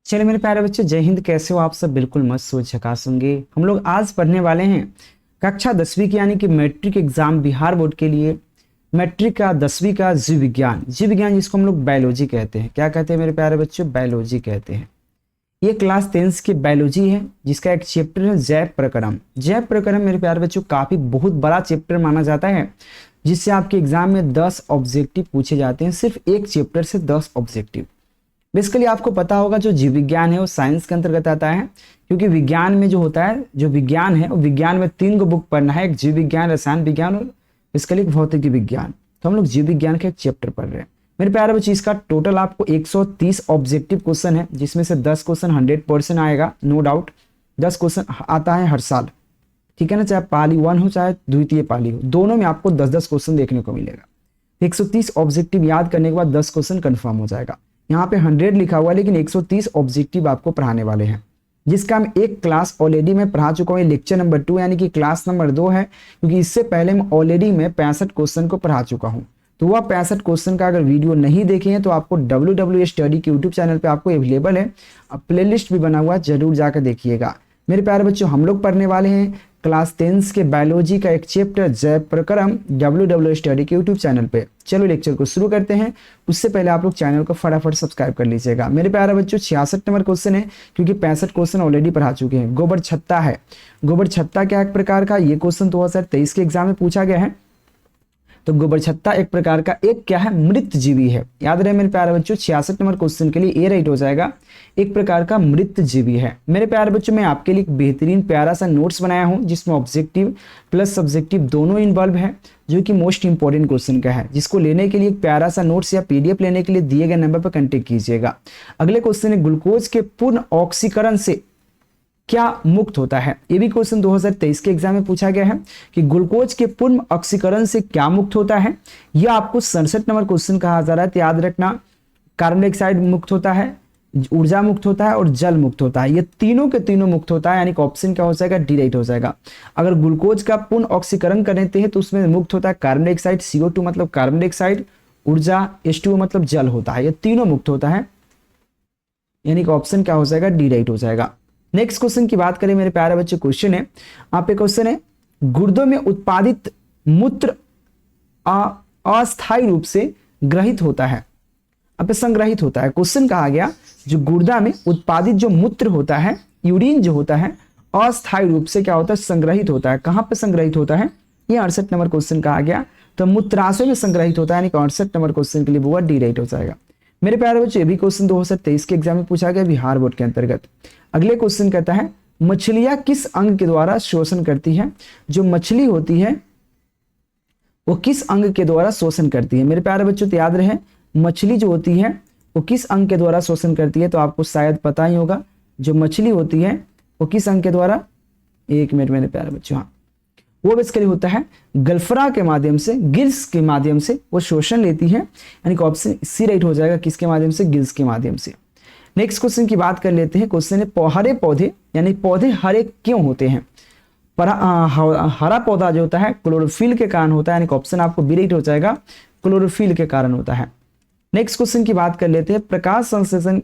चलिए मेरे प्यारे बच्चों, जय हिंद। कैसे हो आप सब? बिल्कुल मस्त हो, झकास होंगे। हम लोग आज पढ़ने वाले हैं कक्षा 10वीं की यानी कि मैट्रिक एग्जाम बिहार बोर्ड के लिए मैट्रिक का 10वीं का जीव विज्ञान जिसको हम लोग बायोलॉजी कहते हैं। क्या कहते हैं मेरे प्यारे बच्चों? बायोलॉजी कहते हैं। ये क्लास 10 की बायोलॉजी है जिसका एक चैप्टर है जैव प्रक्रम। जैव प्रक्रम मेरे प्यारे बच्चों काफी बहुत बड़ा चैप्टर माना जाता है, जिससे आपके एग्जाम में 10 ऑब्जेक्टिव पूछे जाते हैं। सिर्फ एक चैप्टर से 10 ऑब्जेक्टिव। बेसिकली आपको पता होगा जो जीव विज्ञान है वो साइंस के अंतर्गत आता है, क्योंकि विज्ञान में जो होता है, जो विज्ञान है वो विज्ञान में 3 बुक पढ़ना है। एक जीव विज्ञान, रसायन विज्ञान और बेसिकली भौतिकी विज्ञान। तो हम लोग जीव विज्ञान का एक चैप्टर पढ़ रहे हैं। मेरे प्यारे बच्चे, इसका टोटल आपको 130 ऑब्जेक्टिव क्वेश्चन है, जिसमें से 10 क्वेश्चन 100% आएगा, नो डाउट। 10 क्वेश्चन आता है हर साल, ठीक है ना, चाहे पाली 1 हो चाहे द्वितीय पाली हो, दोनों में आपको 10-10 क्वेश्चन देखने को मिलेगा। 130 ऑब्जेक्टिव याद करने के बाद 10 क्वेश्चन कंफर्म हो जाएगा। यहाँ पे 100 लिखा हुआ है, लेकिन 130 ऑब्जेक्टिव आपको पढ़ाने वाले हैं, जिसका मैं एक क्लास ऑलरेडी मैं पढ़ा चुका हूँ। लेक्चर नंबर 2 यानी कि क्लास नंबर 2 है, क्योंकि इससे पहले मैं ऑलरेडी 65 क्वेश्चन को पढ़ा चुका हूँ। तो वह 65 क्वेश्चन का अगर वीडियो नहीं देखे हैं तो आपको WW स्टडी के यूट्यूब चैनल पे आपको अवेलेबल है। अब प्लेलिस्ट भी बना हुआ है, जरूर जाकर देखिएगा। मेरे प्यारे बच्चों, हम लोग पढ़ने वाले हैं क्लास 10 के बायोलॉजी का एक चैप्टर जैव प्रक्रम WW स्टडी के यूट्यूब चैनल पे। चलो लेक्चर को शुरू करते हैं। उससे पहले आप लोग चैनल को फटाफट सब्सक्राइब कर लीजिएगा। मेरे प्यारे बच्चों, 66 नंबर क्वेश्चन है, क्योंकि 65 क्वेश्चन ऑलरेडी पढ़ा चुके हैं। गोबर छत्ता है। गोबर छत्ता क्या एक प्रकार का, ये क्वेश्चन 2023 के एग्जाम में पूछा गया है। तो गोबर छत्ता एक प्रकार का एक क्या है, मृत जीवी है। याद रहे मेरे प्यारे बच्चों, 66 नंबर क्वेश्चन के लिए ए राइट हो जाएगा, एक प्रकार का मृत जीवी है। मेरे प्यारे बच्चों, मैं आपके लिए एक बेहतरीन प्यारा सा नोट्स बनाया हूं, जिसमें ऑब्जेक्टिव प्लस सब्जेक्टिव दोनों इन्वॉल्व है, जो कि मोस्ट इंपॉर्टेंट क्वेश्चन का है, जिसको लेने के लिए एक प्यारा सा नोट्स या PDF लेने के लिए दिए गए नंबर पर कॉन्टेक्ट कीजिएगा। अगले क्वेश्चन है, ग्लूकोज के पूर्ण ऑक्सीकरण से क्या मुक्त होता है। ये भी क्वेश्चन 2023 के एग्जाम में पूछा गया है कि ग्लूकोज के पूर्ण ऑक्सीकरण से क्या मुक्त होता है। यह आपको 67 नंबर क्वेश्चन कहा जा रहा है। तो याद रखना, कार्बन डाइऑक्साइड मुक्त होता है, ऊर्जा मुक्त होता है और जल मुक्त होता है। ये तीनों के तीनों मुक्त होता है, यानी कि ऑप्शन क्या हो जाएगा, डी राइट हो जाएगा। अगर ग्लूकोज का पूर्ण ऑक्सीकरण करते हैं तो उसमें मुक्त होता है कार्बन डाइऑक्साइड, CO2 मतलब कार्बन डाइऑक्साइड, ऊर्जा H2O मतलब जल होता है। ये तीनों मुक्त होता है, यानी कि ऑप्शन क्या हो जाएगा, डी राइट हो जाएगा। नेक्स्ट क्वेश्चन की बात करें मेरे प्यारे बच्चे, क्वेश्चन है आप पे, क्वेश्चन है गुर्दों में उत्पादित मूत्र अस्थायी रूप से ग्रहित होता है, अब संग्रहित होता है। क्वेश्चन कहा गया जो गुर्दा में उत्पादित जो मूत्र होता है, यूरिन जो होता है, अस्थायी रूप से क्या होता है, संग्रहित होता है। कहां पे संग्रहित होता है, ये 68 नंबर क्वेश्चन कहा गया। तो मूत्राशय में संग्रहित होता है, यानी कि 68 नंबर क्वेश्चन के लिए वो डी राइट हो जाएगा। मेरे प्यारे बच्चों, ये भी क्वेश्चन 2023 के एग्जाम में पूछा गया बिहार बोर्ड के अंतर्गत। अगले क्वेश्चन कहता है, मछलियां किस अंग के द्वारा शोषण करती है। जो मछली होती है वो किस अंग के द्वारा शोषण करती है। मेरे प्यारे बच्चों, तो याद रहे, मछली जो होती है वो किस अंग के द्वारा शोषण करती है, तो आपको शायद पता ही होगा। जो मछली होती है वो किस अंग के द्वारा, एक मिनट मेरे प्यारे बच्चों, हाँ, वो बेसिकली होता है गल्फरा के माध्यम से, गिल्स के माध्यम से वो शोषण लेती है, यानी कि ऑप्शन सी राइट हो जाएगा। किसके माध्यम से, गिल्स के माध्यम से। नेक्स्ट क्वेश्चन की बात कर लेते हैं। क्वेश्चन है, हरे पौधे यानी पौधे हरे क्यों होते हैं। हरा पौधा जो होता है क्लोरोफिल के कारण होता है, यानी कि ऑप्शन आपको बी राइट हो जाएगा, क्लोरोफिल के कारण होता है। नेक्स्ट क्वेश्चन की बात कर लेते हैं, प्रकाश संश्लेषण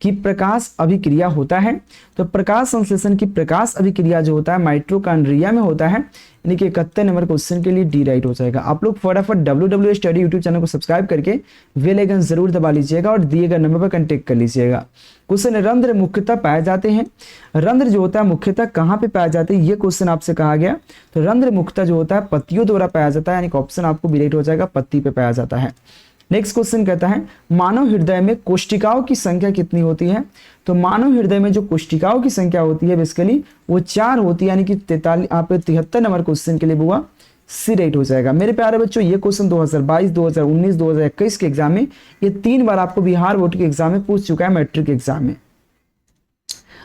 की प्रकाश अभिक्रिया होता है। तो प्रकाश संश्लेषण की प्रकाश अभिक्रिया जो होता है माइटोकॉन्ड्रिया में होता है, यानी कि 71 नंबर क्वेश्चन के लिए डी राइट हो जाएगा। आप लोग फटाफट WW स्टडी यूट्यूब चैनल को सब्सक्राइब करके बेल आइकन जरूर दबा लीजिएगा और दिए गए नंबर पर कांटेक्ट कर लीजिएगा। क्वेश्चन, रंध्र मुख्यतः पाए जाते हैं। रंध्र जो होता है मुख्यतः कहाँ पे पाए जाते हैं, ये क्वेश्चन आपसे कहा गया। तो रंध्र मुख्यतः जो होता है पत्तियों द्वारा पाया जाता है, यानी कि ऑप्शन आपको बी राइट हो जाएगा, पत्ती पे पाया जाता है। नेक्स्ट क्वेश्चन कहता है, मानव हृदय में कोशिकाओं की संख्या कितनी होती है। तो मानव हृदय में जो कोशिकाओं की संख्या होती है बेसिकली वो 4 होती है, यानी कि 73 नंबर क्वेश्चन के लिए हुआ सी राइट हो जाएगा। मेरे प्यारे बच्चों, ये क्वेश्चन 2022, 2019, 2021 के एग्जाम में, ये 3 बार आपको बिहार बोर्ड के एग्जाम में पूछ चुका है, मैट्रिक एग्जाम में।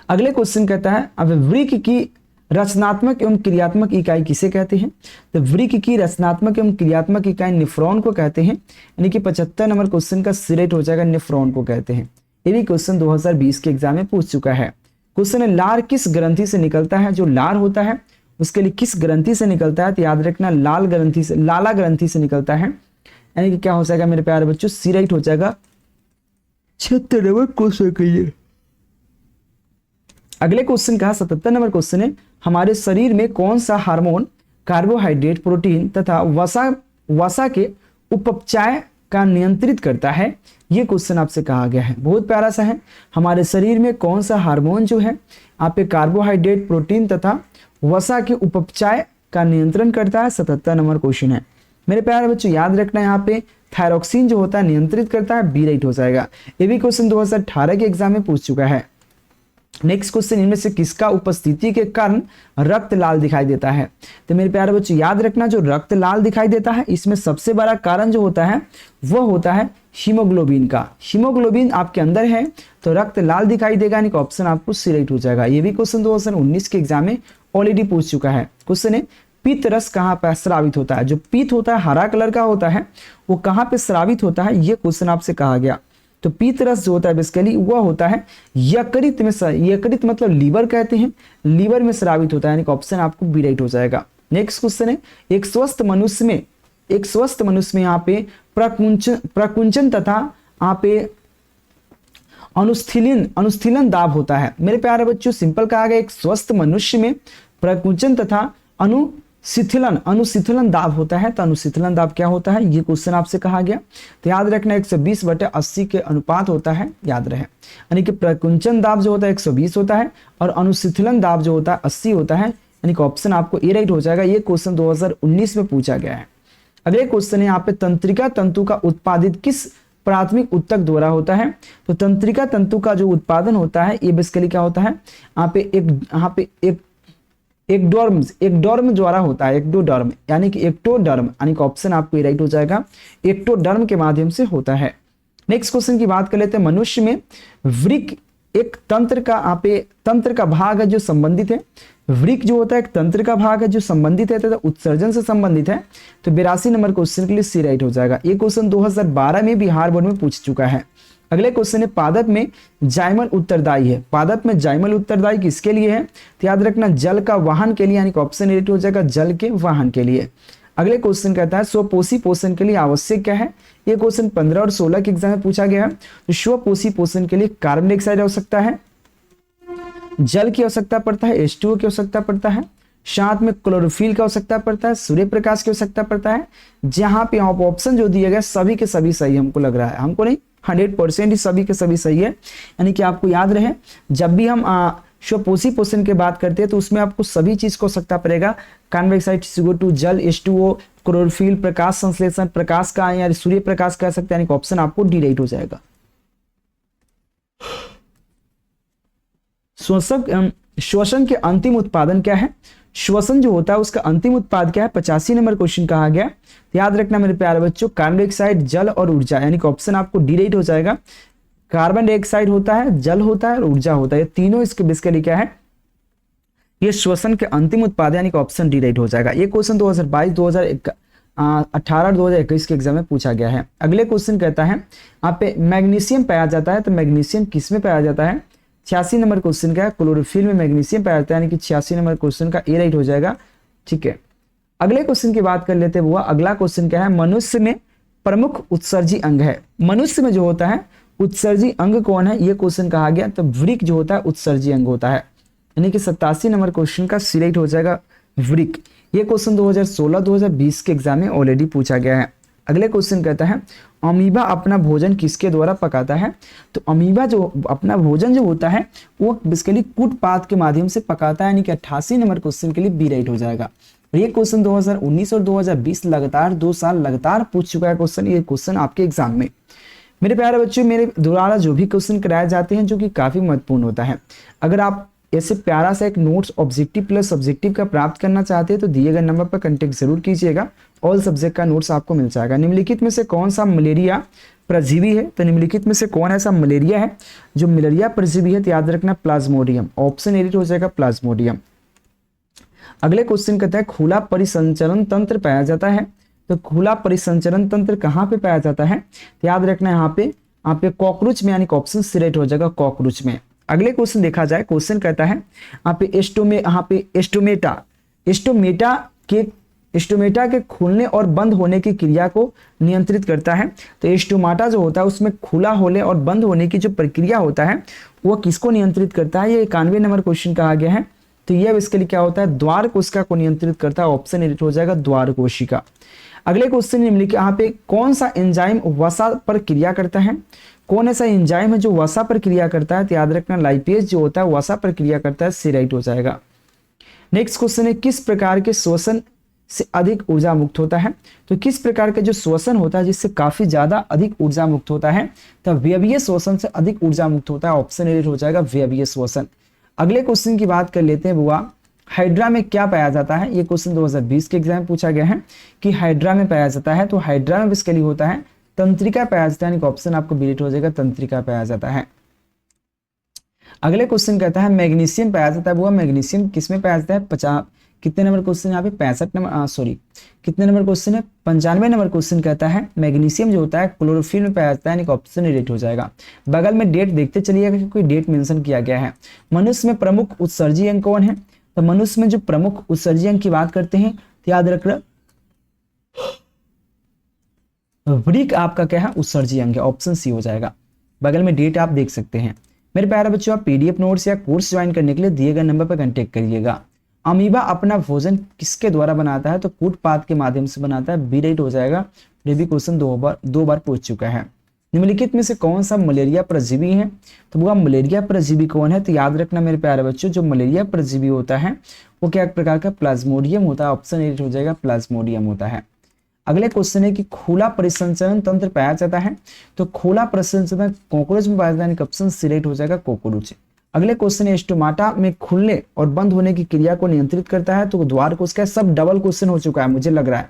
अगले क्वेश्चन कहता है, अब वृक्क की रचनात्मक एवं क्रियात्मक इकाई किसे कहते हैं। तो वृक्क की रचनात्मक एवं क्रियात्मक इकाई नेफ्रॉन को कहते हैं, यानी कि 75 नंबर क्वेश्चन का सी राइट हो जाएगा, नेफ्रॉन को कहते हैं। ये भी क्वेश्चन 2020 के एग्जाम में पूछ चुका है। क्वेश्चन है, लार किस ग्रंथि से निकलता है। जो लार होता है उसके लिए किस ग्रंथि से निकलता है, तो याद रखना लाला ग्रंथि से निकलता है, यानी कि क्या हो जाएगा मेरे प्यारे बच्चों, सी राइट हो जाएगा 76 नंबर क्वेश्चन के लिए। अगले क्वेश्चन का 77 नंबर क्वेश्चन है, हमारे शरीर में कौन सा हार्मोन कार्बोहाइड्रेट, प्रोटीन तथा वसा के उपचय का नियंत्रित करता है? ये क्वेश्चन आपसे कहा गया है, बहुत प्यारा सा है। हमारे शरीर में कौन सा हार्मोन जो है आप पे कार्बोहाइड्रेट, प्रोटीन तथा वसा के उपचय का नियंत्रण करता है? 77 नंबर क्वेश्चन है। मेरे प्यारे बच्चों याद रखना, यहाँ पे थायरॉक्सिन जो होता है नियंत्रित करता है, बी राइट हो जाएगा। ये भी क्वेश्चन 2018 के एग्जाम में पूछ चुका है। नेक्स्ट क्वेश्चन, इनमें से किसका उपस्थिति के कारण रक्त लाल दिखाई देता है? तो मेरे प्यारे बच्चों याद रखना, जो रक्त लाल दिखाई देता है इसमें सबसे बड़ा कारण जो होता है वह होता है हीमोग्लोबिन का। हीमोग्लोबिन आपके अंदर है तो रक्त लाल दिखाई देगा, यानी कि ऑप्शन आपको सी राइट हो जाएगा। ये भी क्वेश्चन 2019 के एग्जाम में ऑलरेडी पूछ चुका है। क्वेश्चन है, पित्त रस कहाँ पर स्रावित होता है? जो पित्त होता है हरा कलर का होता है, वो कहाँ पे स्रावित होता है? ये क्वेश्चन आपसे कहा गया। तो पित्त रस जो होता है बेसिकली वह होता है यकृत में, यकृत मतलब लीवर कहते हैं, लीवर में स्रावित होता है, यानी कि ऑप्शन आपको बी राइट हो जाएगा। नेक्स्ट क्वेश्चन है, एक स्वस्थ मनुष्य में यहाँ पे प्रकुंचन तथा यहाँ पे अनुस्थीलन दाब होता है। मेरे प्यारे बच्चों सिंपल कहा गया, एक स्वस्थ मनुष्य में प्रकुंचन तथा अनुशीतलन दाब होता है। तो अनुशीतलन दाब क्या होता है, ये क्वेश्चन आपसे कहा गया। तो याद रखना 120/80 के अनुपात होता है, याद रहे। यानी कि प्रकुंचन दाब जो होता है 120 होता है और अनुशीतलन दाब जो होता है 80 होता है, यानी कि ऑप्शन आपको ए राइट हो जाएगा। ये क्वेश्चन 2019 में पूछा गया है। अगले क्वेश्चन है, यहाँ पे तंत्रिका तंतु का उत्पादित किस प्राथमिक ऊतक द्वारा होता है? तो तंत्रिका तंतु का जो उत्पादन होता है ये बेसिकली क्या होता है, यहाँ पे एक्टोडर्म द्वारा होता है, एक्टोडर्म यानी कि एक्टोडर्म, यानी कि ऑप्शन आपको ये राइट हो जाएगा, एक्टोडर्म के माध्यम से होता है। नेक्स्ट क्वेश्चन की बात कर लेते हैं, मनुष्य में वृक्क एक तंत्र का भाग है जो संबंधित है। वृक्क जो होता है एक तंत्र का भाग है जो संबंधित है तथा उत्सर्जन से संबंधित है। तो 82 नंबर क्वेश्चन के लिए सी राइट हो जाएगा। ये क्वेश्चन 2012 में बिहार बोर्ड में पूछ चुका है। अगले क्वेश्चन है, पादप में जाइमल उत्तरदायी है। पादप में जाइमल उत्तरदायी किसके लिए है? तो याद रखना जल का वाहन के लिए, यानी कि ऑप्शन राइट हो जाएगा जल के वाहन के लिए। अगले क्वेश्चन कहता है, स्वपोषी पोषण के लिए आवश्यक क्या है? ये क्वेश्चन 15 और 16 के एग्जाम में पूछा गया है। तो स्वपोषी पोषण के लिए कार्बन डाइऑक्साइड आवश्यकता है, जल की आवश्यकता पड़ता है, H2O की आवश्यकता पड़ता है, साथ में क्लोरोफिल की आवश्यकता पड़ता है, सूर्य प्रकाश की आवश्यकता पड़ता है। जहां पे ऑप्शन जो दिए गए सभी के सभी सही हमको लग रहा है, हमको नहीं 100% ही सभी के सभी सही है। यानी कि आपको याद रहे जब भी हम स्वपोषी पोषण की बात करते हैं तो उसमें आपको सभी चीज को आवश्यकता पड़ेगा, कार्बन डाइऑक्साइड, CO2, जल, H2O, क्लोरोफिल, प्रकाश संश्लेषण, प्रकाश का या सूर्य प्रकाश कह सकते हैं, यानी कि ऑप्शन आपको डी राइट हो जाएगा। श्वसन के अंतिम उत्पादन क्या है? श्वसन जो होता है उसका अंतिम उत्पाद क्या है? 85 नंबर क्वेश्चन कहा गया। तो याद रखना मेरे प्यारे बच्चों, कार्बन डाइऑक्साइड, जल और ऊर्जा, यानी कि ऑप्शन आपको डी राइट हो जाएगा। कार्बन डाइऑक्साइड होता है, जल होता है और ऊर्जा होता है, ये तीनों इसके बेसिकली क्या है, ये श्वसन के अंतिम उत्पाद, यानी कि ऑप्शन डी राइट हो जाएगा। ये क्वेश्चन 2022, 2018 और 2021 के एग्जाम में पूछा गया है। अगले क्वेश्चन कहता है, यहाँ पे मैग्नीशियम पाया जाता है, तो मैग्नीशियम किस में पाया जाता है? 86 नंबर क्वेश्चन का है, क्लोरोफिल में मैग्नीशियम पाया जाता है, यानी कि 86 नंबर क्वेश्चन का ए राइट हो जाएगा। ठीक है, अगले क्वेश्चन की बात कर लेते हैं। वो अगला क्वेश्चन क्या है, मनुष्य में प्रमुख उत्सर्जी अंग है। मनुष्य में जो होता है उत्सर्जी अंग कौन है? ये क्वेश्चन कहा गया। तो वृक्क जो होता है उत्सर्जी अंग होता है, यानी कि 87 नंबर क्वेश्चन का सी राइट हो जाएगा वृक्क। ये क्वेश्चन 2016-2020 के एग्जाम में ऑलरेडी पूछा गया है। अगले क्वेश्चन कहता है, अमीबा अपना भोजन किसके द्वारा पकाता है? तो अमीबा जो अपना भोजन जो होता है वो बेसिकली कूटपात के माध्यम से पकाता है, यानी कि 88 नंबर क्वेश्चन के लिए बी राइट हो जाएगा। ये क्वेश्चन 2019 और 2020 लगातार 2 साल लगातार पूछ चुका है क्वेश्चन, ये क्वेश्चन आपके एग्जाम में। मेरे प्यारे बच्चों, मेरे द्वारा जो भी क्वेश्चन कराए जाते हैं जो कि काफी महत्वपूर्ण होता है, अगर आप ऐसे प्यारा सा एक नोट्स ऑब्जेक्टिव प्लस सब्जेक्टिव का प्राप्त करना चाहते हैं तो दिए गए नंबर पर कांटेक्ट जरूर कीजिएगा। ऑल सब्जेक्ट का नोट्स आपको मिल जाएगा। निम्नलिखित में से कौन सा मलेरिया परजीवी है? तो निम्नलिखित में से कौन ऐसा मलेरिया है जो मलेरिया परजीवी है? तो याद रखना प्लाज्मोडियम, ऑप्शन ए हो जाएगा प्लाज्मोडियम। अगले क्वेश्चन कहता है, खुला परिसंचरण तंत्र पाया जाता है। तो खुला परिसंचरण तंत्र कहाँ पे पाया जाता है? तो याद रखना यहाँ पे कॉकरोच में, यानी कि ऑप्शन सी राइट हो जाएगा कॉकरोच में। अगले क्वेश्चन देखा जाए, क्वेश्चन कहता है यहाँ पे एस्टोमेटा के स्टोमेटा के खुलने और बंद होने की क्रिया को नियंत्रित करता है। तो स्टोमाटा जो होता है उसमें खुला होने और बंद होने की जो प्रक्रिया होता है वो किसको नियंत्रित करता है, ये 91 नंबर क्वेश्चन कहा गया है। तो यह इसके लिए क्या होता है, द्वार कोशिका को नियंत्रित करता है। ऑप्शन एडिट हो जाएगा द्वार कोशिका। अगले क्वेश्चन निम्नलिखित यहाँ पे कौन सा एंजाइम वसा पर क्रिया करता है, कौन ऐसा एंजाइम है जो वसा पर क्रिया करता है, तो याद रखना लाइपेज जो होता है वसा पर क्रिया करता है, सी राइट हो जाएगा। नेक्स्ट क्वेश्चन है किस प्रकार के श्वसन से अधिक ऊर्जा मुक्त होता है, तो किस प्रकार का जो श्वसन होता है जिससे काफी ज्यादा अधिक ऊर्जा मुक्त होता है, तो व्यवीय श्वसन से अधिक ऊर्जा मुक्त होता है। ऑप्शन एडिट हो जाएगा व्यवीय श्वसन। अगले क्वेश्चन की बात कर लेते हैं बुआ, हाइड्रा में क्या पाया जाता है। ये क्वेश्चन 2020 के एग्जाम में पूछा गया है कि हाइड्रा में पाया जाता है, तो हाइड्रा में बेसिकली होता है तंत्रिका पाया जाता है, यानी ऑप्शन आपको बिलीट हो जाएगा तंत्रिका पाया जाता है। अगले क्वेश्चन कहता है मैग्नीशियम पाया जाता है, वो मैग्नीशियम किसमें पाया जाता है, 50 कितने नंबर क्वेश्चन यहाँ पे 65 नंबर सॉरी कितने नंबर क्वेश्चन है 95 नंबर क्वेश्चन कहता है मैग्नीशियम जो होता है क्लोरोफिल में पाया जाता है, यानी ऑप्शन एडिट हो जाएगा। बगल में डेट देखते चलिएगा कि कोई डेट मेंशन किया गया है। मनुष्य में प्रमुख उत्सर्जी अंग कौन है, तो मनुष्य में जो प्रमुख उत्सर्जी अंग की बात करते हैं तो याद रखना वृक्क आपका क्या है उत्सर्जी अंग है, ऑप्शन सी हो जाएगा। बगल में डेट आप देख सकते हैं। मेरे प्यारे बच्चों आप पीडीएफ नोट्स या कोर्स ज्वाइन करने के लिए दिए गए नंबर पर कांटेक्ट करिएगा। अमीबा अपना भोजन किसके द्वारा बनाता है, तो कूटपात के माध्यम से बनाता है, बी राइट हो जाएगा। ये भी क्वेश्चन दो बार पूछ चुका है। निम्नलिखित में से कौन सा मलेरिया परजीवी है, तो वो मलेरिया परजीवी कौन है, तो याद रखना मेरे प्यारे बच्चों जो मलेरिया परजीवी होता है वो क्या प्रकार का प्लाज्मोडियम होता है, ऑप्शन एडिट हो जाएगा प्लाज्मोडियम होता है। अगले क्वेश्चन है कि खुला परिसंचरण तंत्र पाया जाता है, तो खुला परिसंचरण कॉकरोच में पाया जाता है, ऑप्शन सी राइट हो जाएगा कॉकरोच। अगले क्वेश्चन है स्टोमाटा में खुलने और बंद होने की क्रिया को नियंत्रित करता है, तो द्वार कोशिका। सब डबल क्वेश्चन हो चुका है, मुझे लग रहा है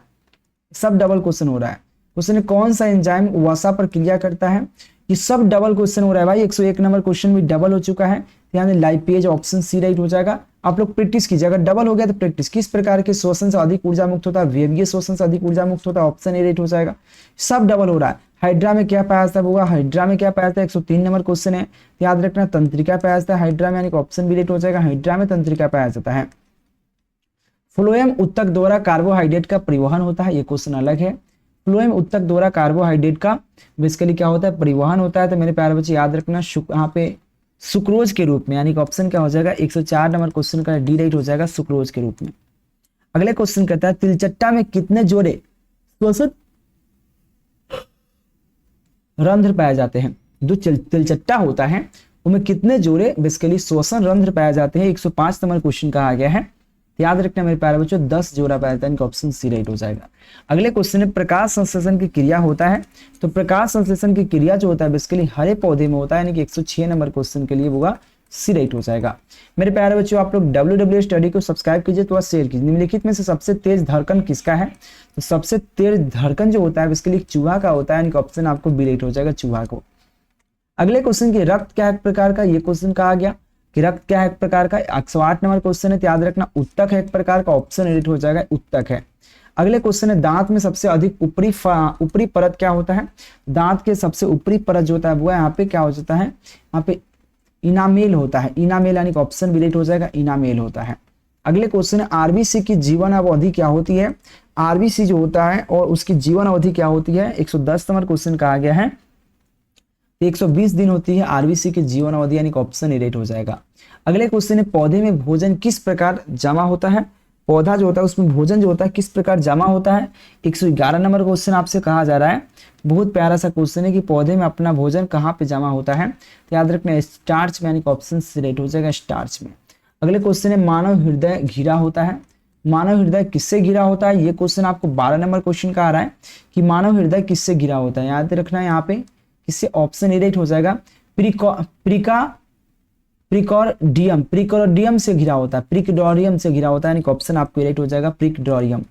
सब डबल क्वेश्चन हो रहा है। क्वेश्चन है कौन सा एंजाइम वसा पर क्रिया करता है, ये सब डबल क्वेश्चन हो रहा है भाई। 101 नंबर क्वेश्चन भी डबल हो चुका है, यानी लाइपेज, ऑप्शन सी राइट हो जाएगा। आप लोग प्रैक्टिस कीजिए, अगर डबल हो गया तो प्रैक्टिस। किस प्रकार के श्वसन से अधिक ऊर्जा मुक्त होता है, व्यवीय श्वसन से अधिक ऊर्जा मुक्त होता है, ऑप्शन ए राइट हो जाएगा। सब डबल हो रहा है। हाइड्रा में क्या पाया जाता होगा, हाइड्रा में क्या पाया जाता है, 103 नंबर क्वेश्चन है, याद रखना तंत्रिका पाया जाता है हाइड्रा में, यानी ऑप्शन बी राइट हो जाएगा। हाइड्रा में तंत्रिका पाया जाता है। फ्लोएम उत्तक द्वारा कार्बोहाइड्रेट का परिवहन होता है, ये क्वेश्चन अलग है। फ्लोएम उत्तक द्वारा कार्बोहाइड्रेट का बेसिकली क्या होता है, परिवहन होता है। तो मेरे प्यारे बच्चे याद रखना यहाँ पे सुक्रोज के रूप में, यानी कि ऑप्शन क्या हो जाएगा 104 नंबर क्वेश्चन का डी राइट हो जाएगा सुक्रोज के रूप में। अगले क्वेश्चन कहता है तिलचट्टा में कितने जोड़े श्वसन रंध्र पाए जाते हैं। जो तिलचट्टा होता है उनमें कितने जोड़े बेसिकली श्वसन रंध्र पाए जाते हैं, 105 नंबर क्वेश्चन कहा गया है। याद रखना मेरे प्यारे बच्चों 10 जोड़ा पाया जाता है, ऑप्शन सी राइट हो जाएगा। अगले क्वेश्चन है प्रकाश संश्लेषण की क्रिया होता है, तो प्रकाश संश्लेषण की क्रिया जो होता है बेसिकली हरे पौधे में होता है, यानी कि 106 नंबर क्वेश्चन के लिए होगा सी राइट हो जाएगा। मेरे प्यारे बच्चों आप लोग WW स्टडी को सब्सक्राइब कीजिए तो शेयर कीजिए। निम्नलिखित में से सबसे तेज धड़कन किसका है, तो सबसे तेज धड़कन जो होता है बेसिकली चूहा का होता है, यानी कि ऑप्शन आपको बी राइट हो जाएगा चूहा को। अगले क्वेश्चन की रक्त क्या एक प्रकार का, ये क्वेश्चन कहा गया कि रक्त क्या है एक प्रकार का, 108 नंबर क्वेश्चन है, तो याद रखना उत्तक है एक प्रकार का, ऑप्शन एडिट हो जाएगा उत्तक है। अगले क्वेश्चन है दांत में सबसे अधिक ऊपरी परत क्या होता है, दांत के सबसे ऊपरी परत जो होता है वो यहाँ पे क्या हो जाता है, यहाँ पे इनामेल होता है, इनामेल, यानी कि ऑप्शन बी राइट हो जाएगा इनामेल होता है। अगले क्वेश्चन है आरबीसी की जीवन अवधि क्या होती है, आरबीसी जो होता है और उसकी जीवन अवधि क्या होती है, 110 नंबर क्वेश्चन कहा गया है, 120 दिन होती है आरबीसी की जीवन अवधि, यानी कि ऑप्शन ए राइट हो जाएगा। अगले क्वेश्चन है पौधे में भोजन किस प्रकार जमा होता है, पौधा जो होता है उसमें भोजन जो होता है किस प्रकार जमा होता है, 111 नंबर क्वेश्चन आपसे कहा जा रहा है। बहुत प्यारा सा क्वेश्चन है कि पौधे में अपना भोजन कहाँ पे जमा होता है, तो याद रखना स्टार्च में, यानी कि ऑप्शन सी राइट हो जाएगा स्टार्च में। अगले क्वेश्चन है मानव हृदय घिरा होता है, मानव हृदय किससे घिरा होता है, ये क्वेश्चन आपको 12 नंबर क्वेश्चन का आ रहा है कि मानव हृदय किससे घिरा होता है, याद रखना यहाँ पे किससे, ऑप्शन ए राइट हो जाएगा प्रिकॉर्डियम से घिरा होता है, प्रिकडोरियम से घिरा होता है, यानी कि ऑप्शन आपको राइट हो जाएगा प्रिकडोरियम।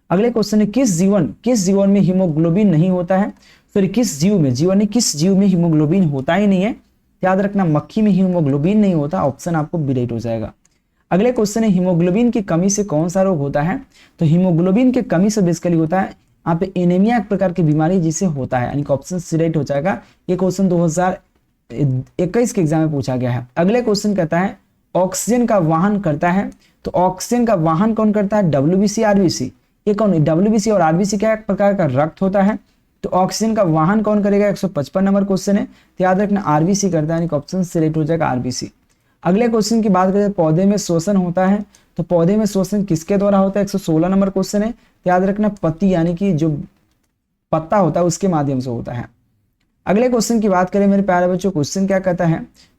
अगले क्वेश्चन है किस जीवन में हीमोग्लोबिन नहीं होता है, सॉरी किस जीव में हीमोग्लोबिन होता ही नहीं है, याद रखना मक्खी में हीमोग्लोबिन नहीं होता, ऑप्शन आपको बी राइट हो जाएगा। अगले क्वेश्चन है हीमोग्लोबिन की कमी से कौन सा रोग होता है, तो हीमोग्लोबिन की कमी से बेसिकली होता है यहाँ पे एनीमिया एक प्रकार की बीमारी जिसे होता है, यानी कि ऑप्शन सी राइट हो जाएगा। ये क्वेश्चन 2021 के एग्जाम में पूछा गया है। अगले क्वेश्चन कहता है ऑक्सीजन का वाहन करता है, तो ऑक्सीजन का वाहन कौन करता है, WBC आरबीसी, ये कौन, डब्ल्यूबीसी और आरबीसी क्या एक प्रकार का रक्त होता है। तो ऑक्सीजन का वाहन कौन करेगा, 155 नंबर क्वेश्चन है। तो याद रखना आरबीसी करता है, ऑप्शन सिलेक्ट हो जाएगा आरबीसी। अगले क्वेश्चन की बात करें, पौधे में श्वसन होता है, तो पौधे में श्वसन किसके द्वारा होता है, 116 नंबर क्वेश्चन है। तो याद रखना पत्ती यानी कि जो पत्ता होता है उसके माध्यम से होता है। अगले क्वेश्चन की बात करें मेरे प्यारे बच्चों, क्वेश्चन क्या कहता है,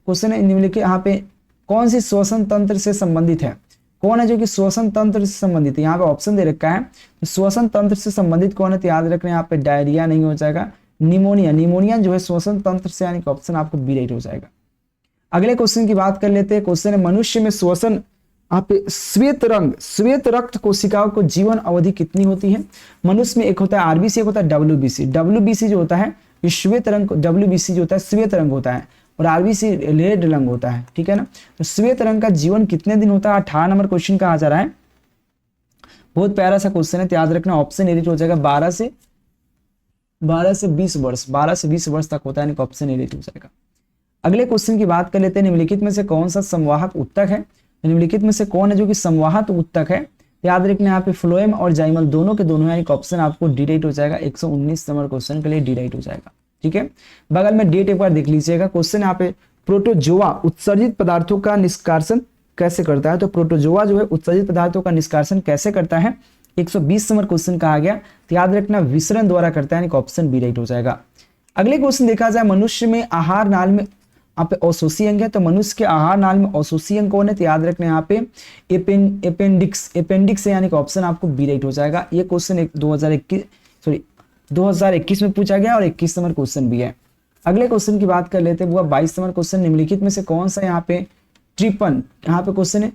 क्वेश्चन है निम्नलिखित यहाँ पे कौन सी श्वसन तंत्र से संबंधित है, कौन है जो कि श्वसन तंत्र से संबंधित है। यहाँ पे ऑप्शन दे रखा है, तो श्वसन तंत्र से संबंधित कौन है, तो याद रखना यहाँ पे डायरिया नहीं हो जाएगा, निमोनिया, निमोनिया जो है श्वसन तंत्र से, यानी कि ऑप्शन आपको बी राइट हो जाएगा। अगले क्वेश्चन की बात कर लेते हैं, क्वेश्चन है मनुष्य में श्वसन यहाँ पे श्वेत रंग, श्वेत रक्त कोशिकाओं को जीवन अवधि कितनी होती है। मनुष्य में एक होता है आरबीसी, एक होता है डब्ल्यूबीसी। डब्ल्यूबीसी जो होता है ये श्वेत रंग, डब्ल्यूबीसी जो होता है श्वेत रंग होता है और आरबीसी रेड रंग होता है, ठीक है ना। तो श्वेत रंग का जीवन कितने दिन होता है, 18 नंबर क्वेश्चन कहा जा रहा है। बहुत प्यारा सा क्वेश्चन है, तो याद रखना ऑप्शन एडिट हो जाएगा 12 से 20 वर्ष, 12 से 20 वर्ष तक होता है, यानी ऑप्शन एडिट हो जाएगा। अगले क्वेश्चन की बात कर लेते हैं, निम्नलिखित में से कौन सा संवाहक उत्तक है। निम्नलिखित में से कौन है जो कि संवाहक उत्तक है, याद रखना यहाँ पे फ्लोएम और जाइमल दोनों के दोनों, यानी ऑप्शन आपको डी राइट हो जाएगा। 119 नंबर क्वेश्चन के लिए डी राइट हो जाएगा, ठीक है। बगल में डेट एक बार देख लीजिएगा। क्वेश्चन यहाँ पे प्रोटोजोआ उत्सर्जित पदार्थों का निष्कासन कैसे करता है। तो प्रोटोजोआ जो है उत्सर्जित पदार्थों का निष्कासन कैसे करता है, 120 नंबर क्वेश्चन कहा गया। तो याद रखना विसरण द्वारा करता है, यानी ऑप्शन बी राइट हो जाएगा। अगले क्वेश्चन देखा जाए, मनुष्य में आहार नाल में यहाँ पे औशोषी अंग है, तो मनुष्य के आहार नाल में औशोषी अंग कौन है, तो याद रखना यहाँ पे अपेंडिक्स है, यानी कि ऑप्शन आपको बी राइट हो जाएगा। ये क्वेश्चन 2021 में पूछा गया और 21 नंबर क्वेश्चन भी है। अगले क्वेश्चन की बात कर लेते हैं, वो 22 नंबर क्वेश्चन, निम्नलिखित में से कौन सा यहाँ पे ट्रिपन, यहाँ पे क्वेश्चन है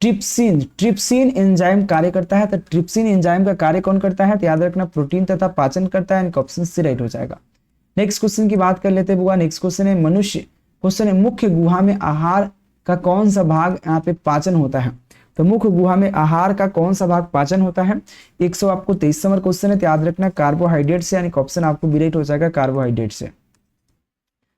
ट्रिप्सिन एंजाइम कार्य करता है। तो ट्रिप्सिन एंजाइम का कार्य कौन करता है, तो याद रखना प्रोटीन तथा पाचन करता है, यानी ऑप्शन सी राइट हो जाएगा। नेक्स्ट क्वेश्चन की बात कर लेते हैं बुआ। नेक्स्ट क्वेश्चन है मनुष्य, क्वेश्चन है मुख्य गुहा में आहार का कौन सा भाग यहाँ पे पाचन होता है। तो मुख्य गुहा में आहार का कौन सा भाग पाचन होता है। 123 नंबर क्वेश्चन है, तो याद रखना कार्बोहाइड्रेट से, यानी ऑप्शन आपको बी राइट हो जाएगा कार्बोहाइड्रेट से।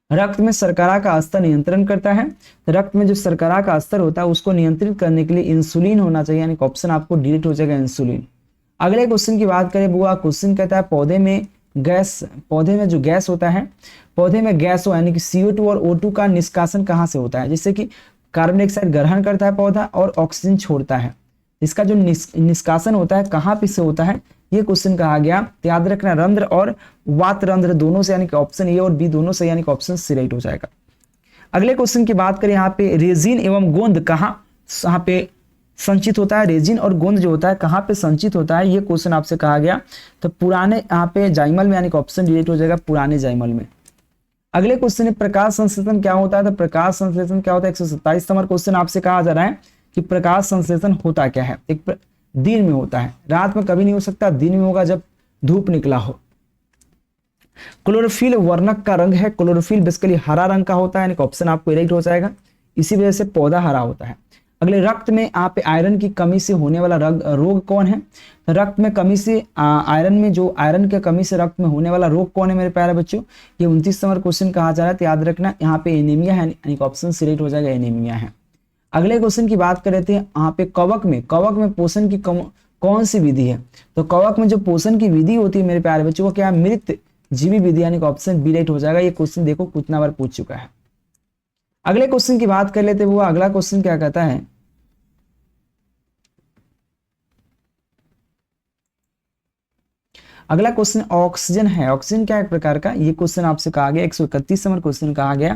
रक्त में शर्करा का स्तर नियंत्रण करता है। तो रक्त में जो शर्करा का स्तर होता है उसको नियंत्रित करने के लिए इंसुलिन होना चाहिए, यानी ऑप्शन आपको डी राइट हो जाएगा इंसुलिन। अगले क्वेश्चन की बात करें बुआ, क्वेश्चन कहता है पौधे में जो गैस होता है, पौधे में गैस हो यानी कि CO2 और O2 का निष्कासन कहाँ से होता है। जैसे कि कार्बन डाइऑक्साइड ग्रहण करता है पौधा और ऑक्सीजन छोड़ता है, इसका जो निष्कासन होता है कहाँ पे से होता है, ये क्वेश्चन कहा गया। तो याद रखना रंध्र और वात रंध्र दोनों से, यानी कि ऑप्शन ए और बी दोनों से, यानी कि ऑप्शन सी राइट हो जाएगा। अगले क्वेश्चन की बात करें, यहाँ पे रेजिन एवं गोंद कहाँ यहाँ पे संचित होता है। रेजिन और गोंद जो होता है कहाँ पे संचित होता है, ये क्वेश्चन आपसे कहा गया। तो पुराने यहाँ पे जाइमल में, यानी कि ऑप्शन डी राइट हो जाएगा पुराने जाइमल में। अगले क्वेश्चन है प्रकाश संश्लेषण क्या होता है। तो प्रकाश संश्लेषण क्या होता है, 127 नंबर क्वेश्चन आपसे कहा जा रहा है कि प्रकाश संश्लेषण होता क्या है। एक दिन में होता है, रात में कभी नहीं हो सकता, दिन में होगा जब धूप निकला हो। क्लोरोफिल वर्णक का रंग है, क्लोरोफिल बेसिकली हरा रंग का होता है, यानी ऑप्शन आपको राइट हो जाएगा, इसी वजह से पौधा हरा होता है। अगले रक्त में आप आयरन की कमी से होने वाला रोग कौन है। तो रक्त में कमी से आयरन की कमी से रक्त में होने वाला रोग कौन है मेरे प्यारे बच्चों, ये 29 नंबर क्वेश्चन कहा जा रहा है। तो याद रखना यहाँ पे एनीमिया है, यानी ऑप्शन सी राइट हो जाएगा एनीमिया है। अगले क्वेश्चन की बात कर रहे थे, यहाँ पे कवक में पोषण की कौन सी विधि है। तो कवक में जो पोषण की विधि होती है मेरे प्यारे बच्चों वो क्या है, मृत जीवी विधि, यानी ऑप्शन बी राइट हो जाएगा। ये क्वेश्चन देखो कितना बार पूछ चुका है। अगले क्वेश्चन की बात कर लेते हैं, वो अगला क्वेश्चन क्या कहता है, अगला क्वेश्चन ऑक्सीजन है। ऑक्सीजन क्या है एक प्रकार का, ये क्वेश्चन आपसे कहा गया। 131 नंबर क्वेश्चन कहा गया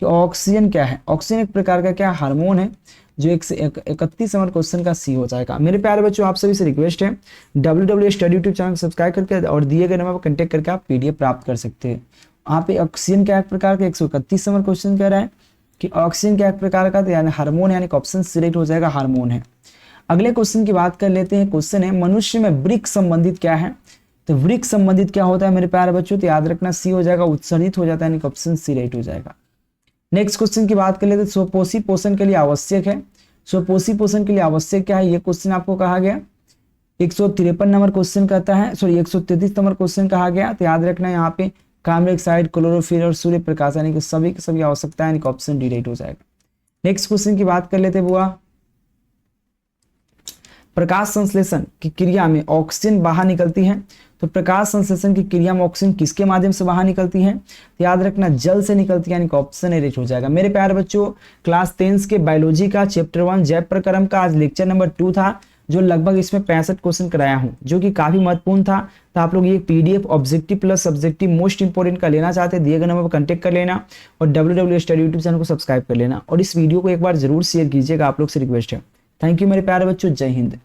कि ऑक्सीजन क्या है। ऑक्सीजन एक प्रकार का क्या हार्मोन है, जो 131 नंबर क्वेश्चन का सी हो जाएगा। मेरे प्यारे बच्चों आप सभी से रिक्वेस्ट है WW study YouTube channel subscribe करके और दिए गए नंबर पर कॉन्टैक्ट करके आप PDF प्राप्त कर सकते हैं। यहाँ पे ऑक्सीजन क्या एक प्रकार का 131 नंबर क्वेश्चन कह रहा है कि ऑक्सीजन क्या एक प्रकार का, यानी हार्मोन, यानी ऑप्शन सिलेक्ट हो जाएगा हार्मोन है। अगले क्वेश्चन की बात कर लेते हैं। क्वेश्चन है मनुष्य में वृक्क संबंधित क्या है। तो वृक्क संबंधित क्या होता है मेरे प्यारे बच्चों, तो याद रखना सी हो जाएगा, उत्सर्जित हो जाता है, यानी ऑप्शन सी राइट हो जाएगा। नेक्स्ट क्वेश्चन की बात कर लेते हैं, स्वपोषी पोषण के लिए आवश्यक है। स्वपोषी पोषण के लिए आवश्यक क्या है, ये क्वेश्चन आपको कहा गया। 153 नंबर क्वेश्चन कहता है, 133 नंबर क्वेश्चन कहा गया। तो याद रखना यहाँ पे कार्बन डाइऑक्साइड, क्लोरोफिल और सूर्य प्रकाश, यानी कि सभी की सभी आवश्यकता है, यानी ऑप्शन डी राइट हो जाएगा। नेक्स्ट क्वेश्चन की बात कर लेते हैं बुआ। प्रकाश संश्लेषण की क्रिया में ऑक्सीजन बाहर निकलती है। तो प्रकाश संश्लेषण की क्रिया में ऑक्सीजन किसके माध्यम से बाहर निकलती है? तो याद रखना जल से निकलती है, यानी कि ऑप्शन ए राइट हो जाएगा। मेरे प्यारे बच्चों, क्लास 10 के बायोलॉजी का चैप्टर 1 जैव प्रक्रम का आज लेक्चर नंबर 2 था, जो लगभग इसमें 65 क्वेश्चन कराया हूं, जो कि काफी महत्वपूर्ण था। तो आप लोग ये PDF objective plus subjective most important का लेना चाहते हैं, दिए गए नंबर पर कांटेक्ट कर लेना और WW स्टडी यूट्यूब चैनल को सब्सक्राइब कर लेना और इस वीडियो को एक बार जरूर शेयर कीजिएगा, आप लोग से रिक्वेस्ट है। थैंक यू मेरे प्यारे बच्चों, जय हिंद।